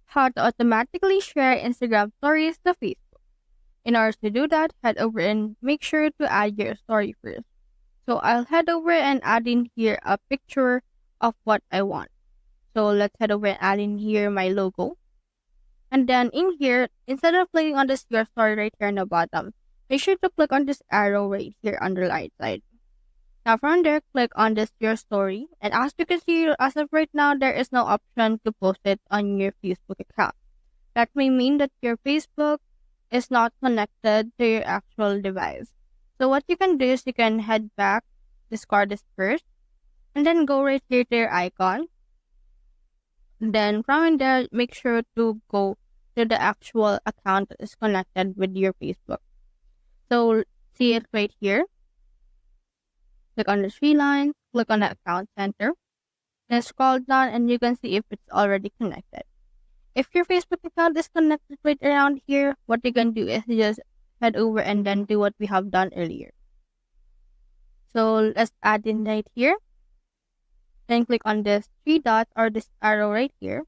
how to automatically share Instagram stories to Facebook. In order to do that, head over and make sure to add your story first. So I'll head over and add in here a picture of what I want. So let's head over and add in here my logo. And then in here, instead of clicking on this your story right here on the bottom, make sure to click on this arrow right here on the right side. Now from there, click on this your story. And as you can see, as of right now, there is no option to post it on your Facebook account. That may mean that your Facebook is not connected to your actual device. So what you can do is you can head back, discard this first, and then go right here to your icon. Then from there, make sure to go to the actual account that is connected with your Facebook. So see it right here. Click on the three lines, click on the account center, then scroll down and you can see if it's already connected. If your Facebook account is connected right around here, what you can do is just head over and then do what we have done earlier. So let's add in right here. Then click on this three dots or this arrow right here.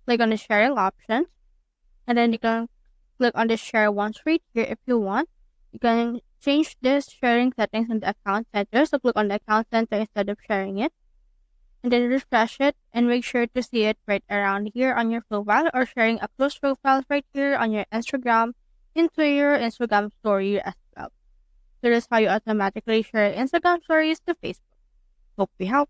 Click on the sharing options. And then you can click on the share once right here if you want. You can change this sharing settings in the account center. So click on the account center instead of sharing it. And then refresh it and make sure to see it right around here on your profile or sharing a close profile right here on your Instagram into your Instagram story as well. So that's how you automatically share Instagram stories to Facebook. Hope we help.